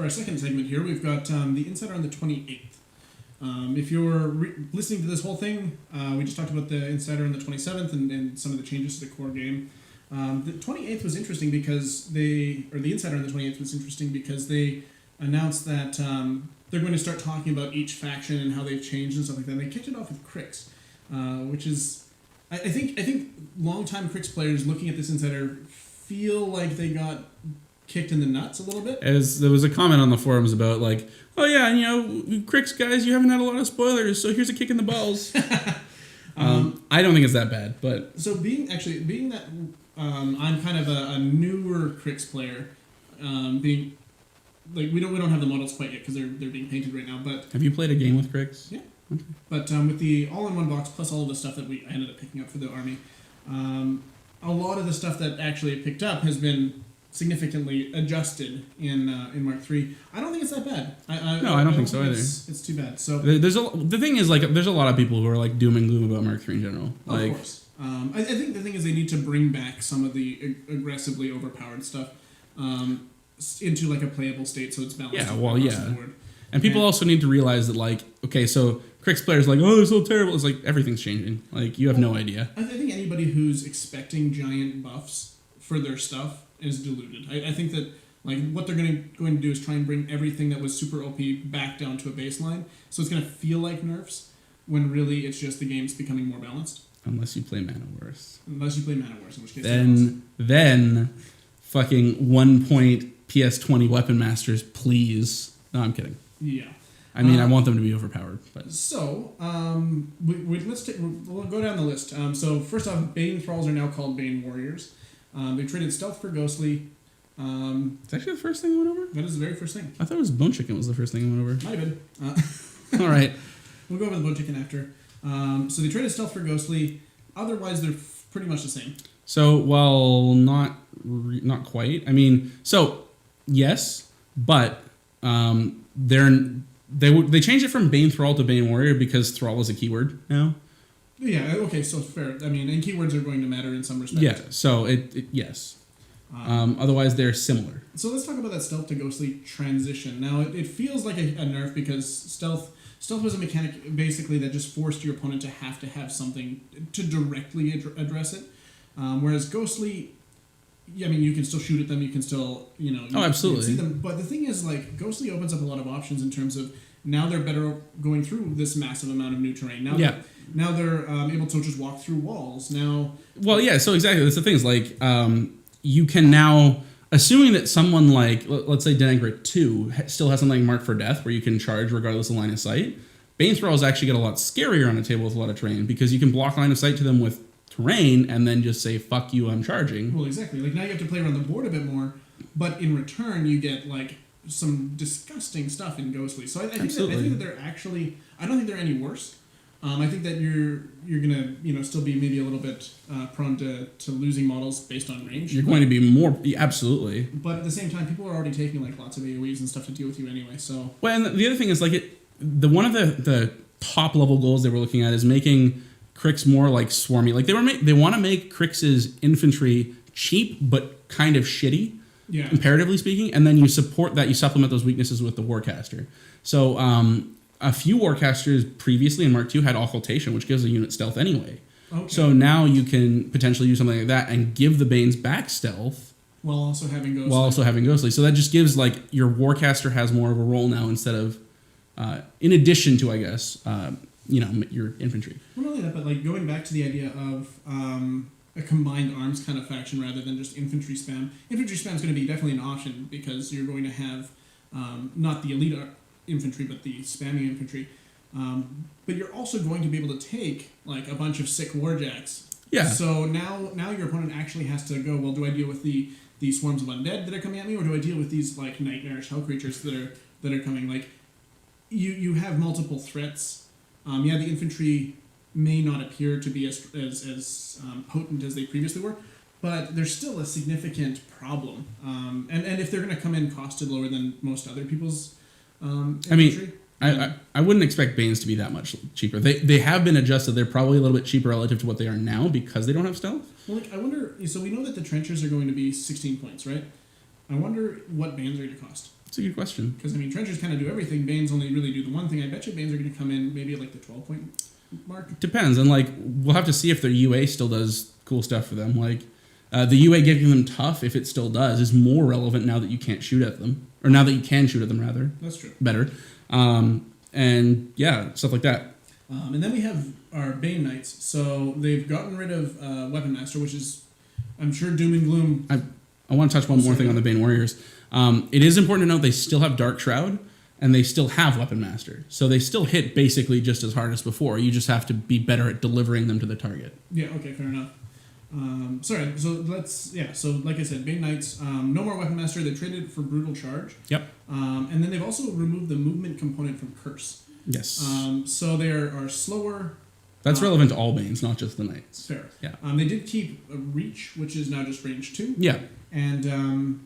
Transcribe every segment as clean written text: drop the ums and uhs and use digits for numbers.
our second segment here, we've got the Insider on the 28th. If you're listening to this whole thing, we just talked about the Insider on the 27th and some of the changes to the core game. The 28th was interesting because the Insider on the 28th was interesting because they announced that they're going to start talking about each faction and how they've changed and stuff like that. And they kicked it off with Crix, which is, I think longtime Crix players looking at this Insider feel like they got kicked in the nuts a little bit. As there was a comment on the forums about like, oh yeah, Crix guys, you haven't had a lot of spoilers, so here's a kick in the balls. I don't think it's that bad, but so being that I'm kind of a newer Crix player, being like we don't have the models quite yet because they're being painted right now. But have you played a game with Crix? Yeah. Okay. But with the all-in-one box plus all of the stuff that I ended up picking up for the army, a lot of the stuff that actually picked up has been significantly adjusted in Mark III. I don't think it's that bad. I don't think so either. It's too bad. So the thing is, like, there's a lot of people who are like doom and gloom about Mark III in general. Of course. I think the thing is they need to bring back some of the aggressively overpowered stuff into like a playable state so it's balanced. Yeah, well, yeah. And people also need to realize that, like, okay, so Crix players are like, oh, they're so terrible. It's like everything's changing. Like, you have no idea. I think anybody who's expecting giant buffs for their stuff is deluded. I think that like what they're going to do is try and bring everything that was super OP back down to a baseline. So it's going to feel like nerfs when really it's just the game's becoming more balanced. Unless you play Mana Wars. In which case then fucking 1 point PS20 Weapon Masters, please. No, I'm kidding. Yeah. I mean, I want them to be overpowered. But so, we'll go down the list. So first off, Bane Thralls are now called Bane Warriors. They traded Stealth for Ghostly. It's actually the first thing that went over? That is the very first thing. I thought it was Bone Chicken was the first thing that went over. Might have been. All right. We'll go over the Bone Chicken after. So they traded Stealth for Ghostly. Otherwise, they're pretty much the same. So, well, not quite. I mean, so, yes, but they changed it from Bane Thrall to Bane Warrior because Thrall is a keyword now. Yeah, okay, so fair. I mean, and keywords are going to matter in some respects. Yeah, so yes. Otherwise, they're similar. So let's talk about that Stealth to Ghostly transition. Now, it feels like a nerf because Stealth was a mechanic basically that just forced your opponent to have something to directly address it. Whereas Ghostly, I mean, you can still shoot at them, you can still, absolutely. You can see them. But the thing is, like, Ghostly opens up a lot of options in terms of now they're better going through this massive amount of new terrain. Now they're able to just walk through walls. Well, yeah, so exactly. That's the thing is, like, you can now, assuming that someone like, let's say Denegra 2 still has something marked for death where you can charge regardless of line of sight, Bane Thralls actually get a lot scarier on a table with a lot of terrain because you can block line of sight to them with terrain and then just say, fuck you, I'm charging. Well, exactly. Like, now you have to play around the board a bit more, but in return you get, like, some disgusting stuff in Ghostly. So I think that they're actually, I don't think they're any worse. I think that you're gonna still be maybe a little bit prone to losing models based on range. You're going to be more absolutely. But at the same time, people are already taking like lots of AoEs and stuff to deal with you anyway. So well, and the other thing is like one of the top level goals they were looking at is making Crix more like swarmy. Like they want to make Crix's infantry cheap but kind of shitty. Yeah. Comparatively speaking, and then you supplement those weaknesses with the Warcaster. So a few Warcasters previously in Mark II had Occultation, which gives a unit stealth anyway. Okay. So now you can potentially use something like that and give the Banes back stealth while also having Ghostly. So that just gives like your Warcaster has more of a role now instead of in addition to, I guess, your infantry. Not only that, but like going back to the idea of a combined arms kind of faction rather than just infantry spam. Infantry spam is going to be definitely an option because you're going to have not the elite infantry, but the spamming infantry. But you're also going to be able to take like a bunch of sick warjacks. Yeah. So now your opponent actually has to go, well, do I deal with the swarms of undead that are coming at me, or do I deal with these like nightmarish hell creatures that are coming? Like you have multiple threats. The infantry may not appear to be as potent as they previously were, but there's still a significant problem. And if they're going to come in costed lower than most other people's infantry... I wouldn't expect Banes to be that much cheaper. They have been adjusted. They're probably a little bit cheaper relative to what they are now because they don't have stealth. Well, I wonder... So we know that the trenches are going to be 16 points, right? I wonder what Banes are going to cost. It's a good question. Because, I mean, trenchers kind of do everything. Banes only really do the one thing. I bet you Banes are going to come in maybe at like the 12-point mark. Depends. And, like, we'll have to see if their UA still does cool stuff for them. Like, the UA giving them tough, if it still does, is more relevant now that you can't shoot at them. Or now that you can shoot at them, rather. That's true. Better. And, yeah, stuff like that. And then we have our Bane Knights. So they've gotten rid of Weapon Master, which is, I'm sure, doom and gloom. I want to touch one more thing on the Bane Warriors. It is important to note they still have Dark Shroud, and they still have Weapon Master. So they still hit basically just as hard as before. You just have to be better at delivering them to the target. Yeah, okay, fair enough. So like I said, Bane Knights, no more Weapon Master. They traded for Brutal Charge. Yep. And then they've also removed the movement component from Curse. Yes. So they are slower. That's relevant to all Banes, not just the Knights. Fair. Yeah. They did keep a Reach, which is now just range 2. Yeah. And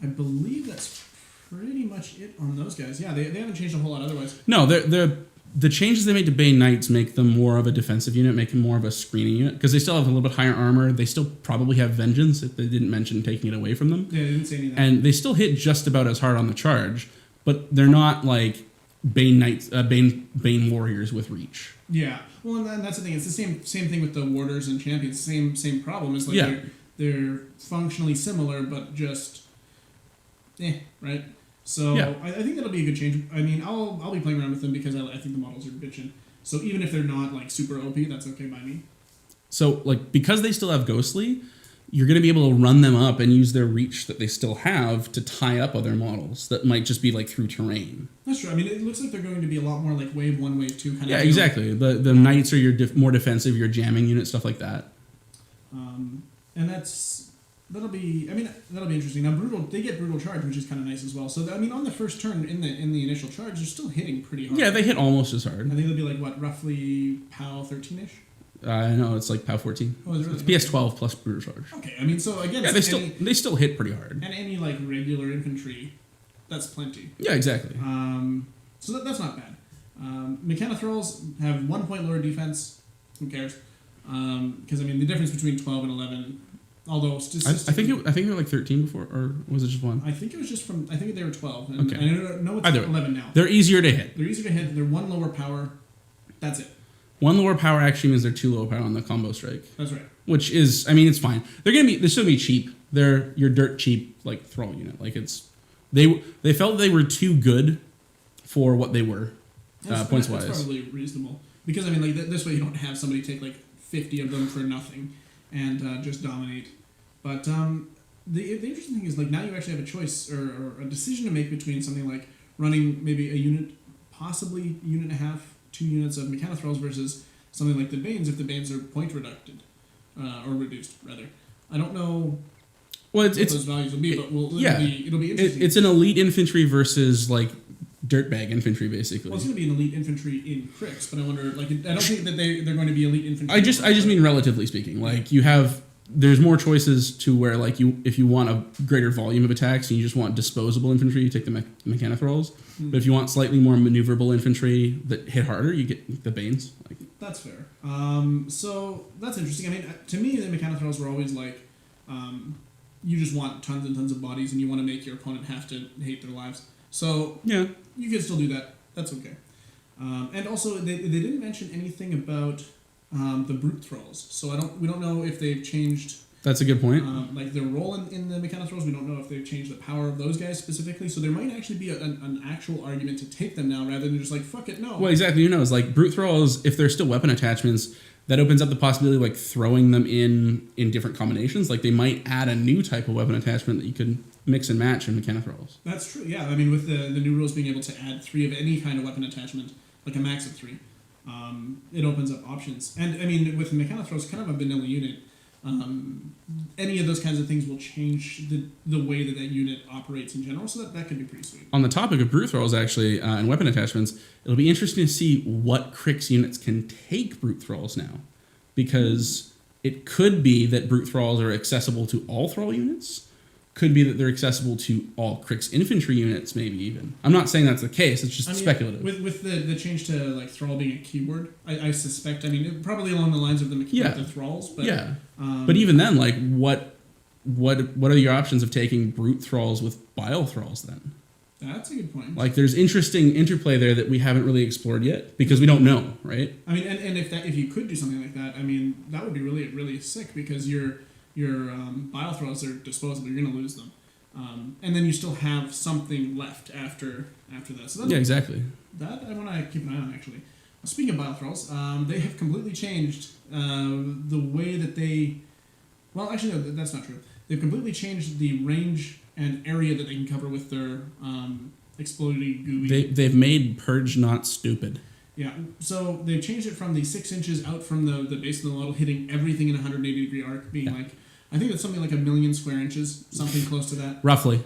I believe that's pretty much it on those guys. Yeah, they haven't changed a whole lot otherwise. No, the changes they made to Bane Knights make them more of a defensive unit, make them more of a screening unit, because they still have a little bit higher armor. They still probably have Vengeance, if they didn't mention taking it away from them. Yeah, they didn't say any of that. And they still hit just about as hard on the charge, but they're not like Bane Knights, Bane Warriors with Reach. Yeah, well, and that's the thing. It's the same thing with the Warders and Champions. Same problem. It's like they're functionally similar, but just right. So yeah. I think that'll be a good change. I mean, I'll be playing around with them because I think the models are bitching. So even if they're not like super OP, that's okay by me. So like because they still have Ghostly, you're going to be able to run them up and use their reach that they still have to tie up other models that might just be like through terrain. That's true. I mean, it looks like they're going to be a lot more like wave 1, wave 2 kind of. Yeah, exactly. The Knights are your more defensive, your jamming unit, stuff like that. And that'll be interesting. Now they get brutal charge, which is kind of nice as well. So I mean, on the first turn in the initial charge, they're still hitting pretty hard. Yeah, they hit almost as hard. I think they'll be like what, roughly POW 13ish. No, it's like POW 14. Oh, is it really? It's PS 12 plus brutal charge. Okay, I mean, so again, yeah, they still hit pretty hard. And any like regular infantry, that's plenty. Yeah, exactly. So that's not bad. Mechanothralls have 1 point lower defense. Who cares? Because I mean, the difference between 12 and 11, although statistically, I think they were like 13 before, or was it just 1? I think it was just from. I think they were 12. And okay. I know it's 11 now. They're easier to hit. They're 1 lower power. That's it. 1 lower power actually means they're 2 lower power on the combo strike. That's right. Which is, I mean, it's fine. They're still gonna be cheap. They're your dirt cheap like thrall unit. Like they felt they were too good for what they were points wise. That's probably reasonable because I mean, like this way you don't have somebody take like 50 of them for nothing and just dominate. But the interesting thing is like now you actually have a choice or a decision to make between something like running maybe a unit, possibly unit and a half, 2 units of Mechanothralls versus something like the Banes if the Banes are point reducted or reduced rather. I don't know what those values will be, but it'll be interesting. It's an elite infantry versus like dirtbag infantry basically. Well, it's going to be an elite infantry in Crix, but I wonder like I don't think that they're going to be elite infantry. I just mean relatively speaking. Like there's more choices to where like if you want a greater volume of attacks and you just want disposable infantry, you take the Mechanothralls. But if you want slightly more maneuverable infantry that hit harder, you get the Banes. Like that's fair. So that's interesting. I mean, to me, the Mechanothralls were always like, you just want tons and tons of bodies, and you want to make your opponent have to hate their lives. So yeah, you can still do that. That's okay. And also, they didn't mention anything about the Brute Thralls. So we don't know if they've changed. That's a good point. Like their role in the Mechanothralls, we don't know if they've changed the power of those guys specifically. So there might actually be an actual argument to take them now rather than just like fuck it, no. Well, exactly. It's like Brute Thralls. If they're still weapon attachments, that opens up the possibility of like throwing them in different combinations. Like they might add a new type of weapon attachment that you could mix and match in Mechanothralls. That's true. Yeah, I mean with the new rules being able to add 3 of any kind of weapon attachment, like a max of 3, it opens up options. And I mean with Mechanothralls, kind of a vanilla unit. Any of those kinds of things will change the way that unit operates in general, so that could be pretty sweet. On the topic of Brute Thralls, actually, and weapon attachments, it'll be interesting to see what Crix units can take Brute Thralls now, because it could be that Brute Thralls are accessible to all Thrall units, could be that they're accessible to all Crix infantry units, maybe even. I'm not saying that's the case, it's just speculative. With the change to like Thrall being a keyword, I suspect, probably along the lines of the Thralls, but... Yeah. But even then, like, what are your options of taking Brute Thralls with Bile Thralls then? That's a good point. Like, there's interesting interplay there that we haven't really explored yet because we don't know, right? I mean, and if you could do something like that, I mean, that would be really, really sick because your bile throws are disposable. You're going to lose them. And then you still have something left after that. So Yeah, exactly. That I want to keep an eye on, actually. Speaking of bile throws, they have completely changed the way that they... Well, actually, no, that's not true. They've completely changed the range and area that they can cover with their explodey, gooey... They've made Purge not stupid. Yeah, so they've changed it from the 6 inches out from the base of the model, hitting everything in a 180-degree arc, being like... I think it's something like 1 million square inches, something close to that. Roughly.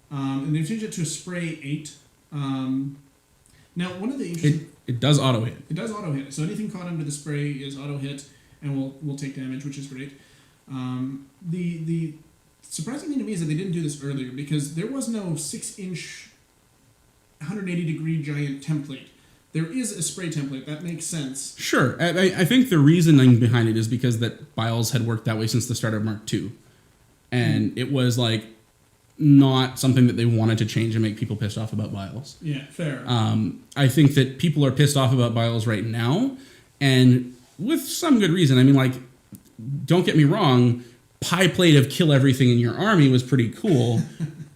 And they've changed it to a spray 8. Now, one of the interesting... It does auto hit. It does auto hit. So anything caught under the spray is auto hit and will take damage, which is great. The surprising thing to me is that they didn't do this earlier because there was no 6-inch, 180-degree giant template. There is a spray template. That makes sense. Sure. I think the reasoning behind it is because that Biles had worked that way since the start of Mark II. And it was like not something that they wanted to change and make people pissed off about Biles. Yeah, fair. I think that people are pissed off about Biles right now, and with some good reason. I mean, like, don't get me wrong, pie plate of kill everything in your army was pretty cool,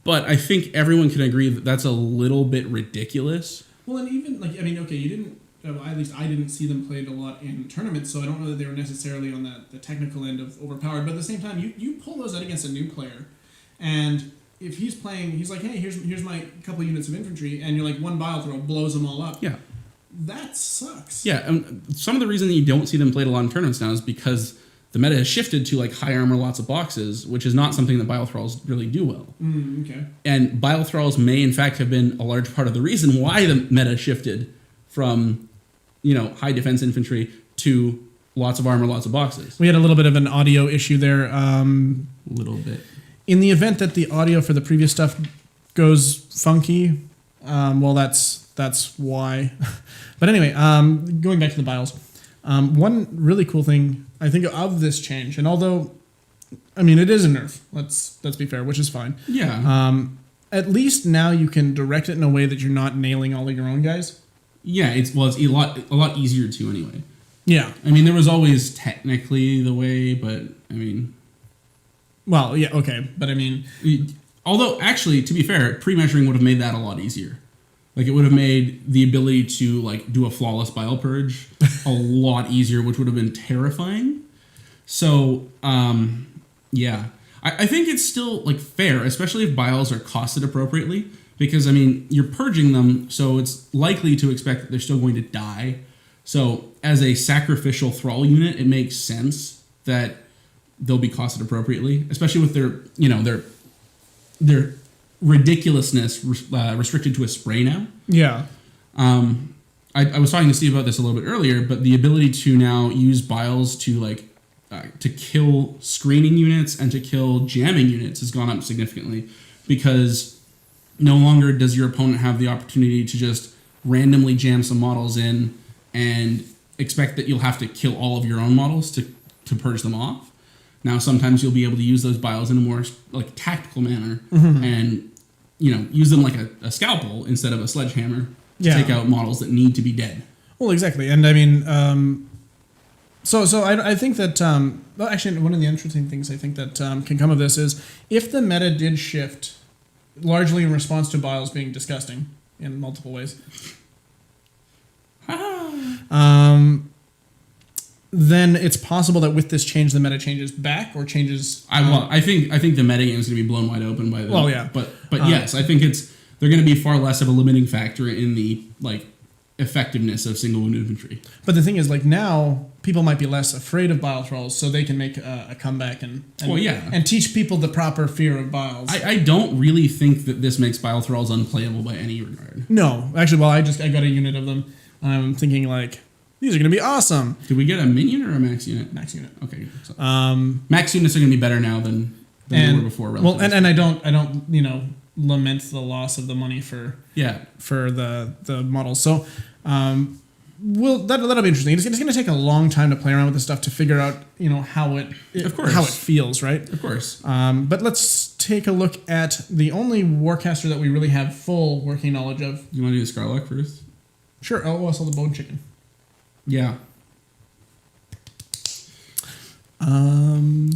but I think everyone can agree that that's a little bit ridiculous. Well, and even, like, I mean, okay, you didn't, at least I didn't see them played a lot in tournaments, so I don't know that they were necessarily on the technical end of overpowered, but at the same time, you pull those out against a new player, and if he's playing, he's like, hey, here's my couple units of infantry, and you're like, one bile throw blows them all up. Yeah. That sucks. Yeah, and some of the reason that you don't see them played a lot in tournaments now is because the meta has shifted to like high armor, lots of boxes, which is not something that bile thralls really do well. Okay. And bile thralls may in fact have been a large part of the reason why the meta shifted from, high defense infantry to lots of armor, lots of boxes. We had a little bit of an audio issue there. A little bit. In the event that the audio for the previous stuff goes funky, well, that's why. But anyway, going back to the biles, one really cool thing I think of this change, and although, I mean, it is a nerf. Let's be fair, which is fine. Yeah. At least now you can direct it in a way that you're not nailing all of your own guys. Yeah, it's a lot easier to anyway. Yeah. I mean, there was always technically the way, but I mean. Well, yeah, okay, but I mean... Although, actually, to be fair, pre-measuring would have made that a lot easier. Like, it would have made the ability to, like, do a flawless bile purge a lot easier, which would have been terrifying. So, yeah. I think it's still, like, fair, especially if biles are costed appropriately, because, I mean, you're purging them, so it's likely to expect that they're still going to die. So, as a sacrificial thrall unit, it makes sense that they'll be costed appropriately, especially with their ridiculousness restricted to a spray now. Yeah. I was talking to Steve about this a little bit earlier, but the ability to now use biles to to kill screening units and to kill jamming units has gone up significantly, because no longer does your opponent have the opportunity to just randomly jam some models in and expect that you'll have to kill all of your own models to purge them off. Now, sometimes you'll be able to use those biles in a more like tactical manner, and use them like a scalpel instead of a sledgehammer to take out models that need to be dead. Well, exactly, and I mean, so I think that well, actually, one of the interesting things I think that can come of this is if the meta did shift largely in response to biles being disgusting in multiple ways. Then it's possible that with this change, the meta changes back or changes. I think the meta game is going to be blown wide open by the. Well, yeah, but yes, I think they're going to be far less of a limiting factor in the effectiveness of single wound infantry. But the thing is, now people might be less afraid of bile thralls, so they can make a comeback and teach people the proper fear of biles. I don't really think that this makes bile thralls unplayable by any regard. No, actually, well, I got a unit of them. I'm thinking these are going to be awesome. Did we get a min unit or a max unit? Max unit. Okay. So, max units are going to be better now than they were before. Well, and I don't lament the loss of the money for the models. So that'll be interesting. It's going to take a long time to play around with this stuff to figure out, how it feels, right? Of course. But let's take a look at the only Warcaster that we really have full working knowledge of. You want to do the Scarlock first? Sure. Oh, I saw the bone chicken. Yeah.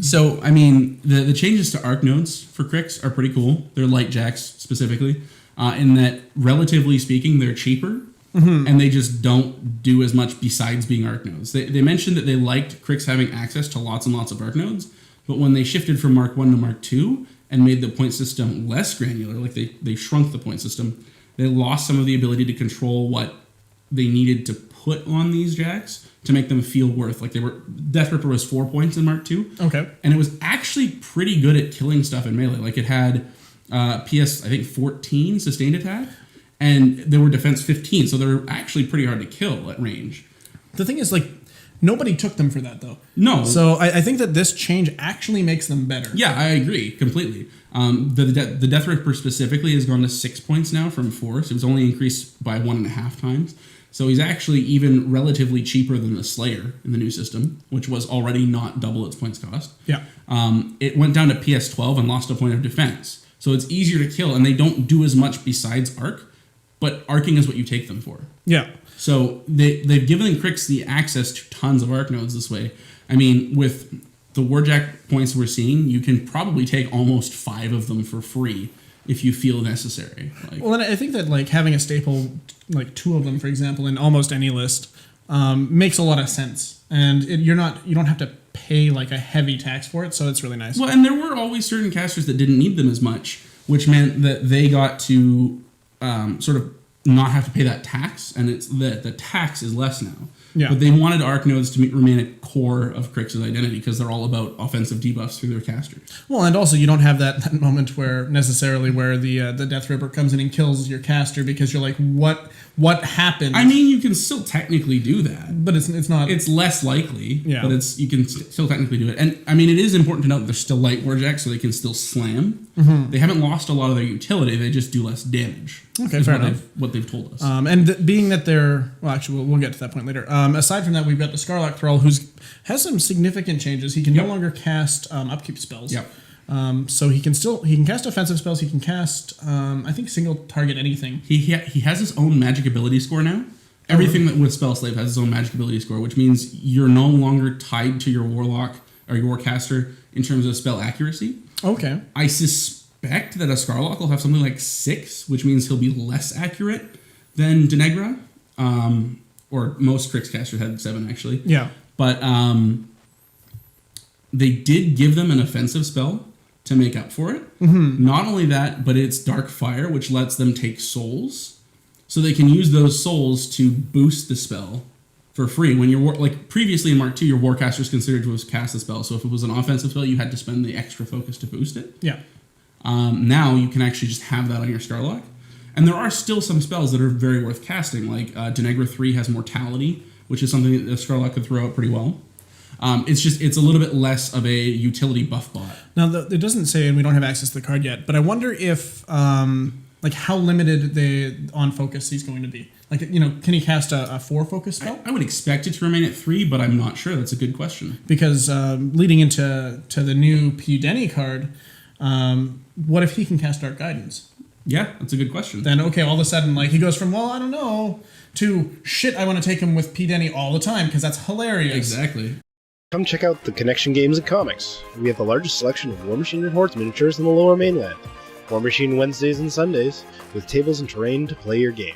So, I mean, the changes to arc nodes for Crix are pretty cool. They're light jacks specifically, in that, relatively speaking, they're cheaper, and they just don't do as much besides being arc nodes. They mentioned that they liked Crix having access to lots and lots of arc nodes, but when they shifted from Mark 1 to Mark 2 and made the point system less granular, like they shrunk the point system, they lost some of the ability to control what they needed to put on these jacks to make them feel worth. Like Death Ripper was 4 points in Mark 2. Okay. And it was actually pretty good at killing stuff in melee. Like it had PS, I think 14 sustained attack, and there were defense 15, so they were actually pretty hard to kill at range. The thing is, like, nobody took them for that, though. No. So I think that this change actually makes them better. Yeah, I agree completely. The Death Ripper specifically has gone to 6 points now from 4, so it was only increased by 1.5 times. So he's actually even relatively cheaper than the Slayer in the new system, which was already not double its points cost. Yeah. It went down to PS12 and lost a point of defense. So it's easier to kill, and they don't do as much besides arc, but arcing is what you take them for. Yeah. So they've given Crix the access to tons of arc nodes this way. I mean, with the Warjack points we're seeing, you can probably take almost 5 of them for free if you feel necessary. Well, and I think that like having a staple, like 2 of them, for example, in almost any list, makes a lot of sense. And you don't have to pay like a heavy tax for it, so it's really nice. Well, and there were always certain casters that didn't need them as much, which meant that they got to sort of not have to pay that tax, and it's the tax is less now. Yeah. But they wanted arc nodes to remain a core of Crix's identity because they're all about offensive debuffs through their casters. Well, and also you don't have that moment where the Death Ripper comes in and kills your caster because you're like, what happened? I mean, you can still technically do that, but it's not. It's less likely. Yeah. But you can still technically do it, and I mean, it is important to note that they're still light warjacks, so they can still slam. They haven't lost a lot of their utility; they just do less damage. Okay, fair enough. What they've told us. And being that they're actually we'll get to that point later. Aside from that, we've got the Scarlock Thrall, who has some significant changes. He can no longer cast upkeep spells. Yep. So he can cast offensive spells. He can cast I think single target anything. He has his own magic ability score now. Everything that with Spell Slave has its own magic ability score, which means you're no longer tied to your Warlock or your Warcaster in terms of spell accuracy. Okay. I suspect that a Scarlock will have something like 6, which means he'll be less accurate than Denegra. Or most Crix casters had 7, actually. Yeah. But they did give them an offensive spell to make up for it. Not only that, but it's Dark Fire, which lets them take souls. So they can use those souls to boost the spell for free. When you're like previously in Mark 2, your Warcaster is considered to have cast the spell. So if it was an offensive spell, you had to spend the extra focus to boost it. Yeah. Now you can actually just have that on your Scarlock. And there are still some spells that are very worth casting, like Denegra 3 has Mortality, which is something that the Scarlock could throw out pretty well. It's a little bit less of a utility buff bot. Now, it doesn't say, and we don't have access to the card yet, but I wonder if, how limited on focus he's going to be. Like, can he cast a 4 focus spell? I would expect it to remain at 3, but I'm not sure. That's a good question. Because leading into the new P. Denny card, what if he can cast Dark Guidance? Yeah, that's a good question. Then, okay, all of a sudden, he goes from, I don't know, to, shit, I want to take him with P. Denny all the time, because that's hilarious. Exactly. Come check out the Connection Games and Comics. We have the largest selection of Warmachine and Hordes miniatures in the Lower Mainland. Warmachine Wednesdays and Sundays, with tables and terrain to play your game.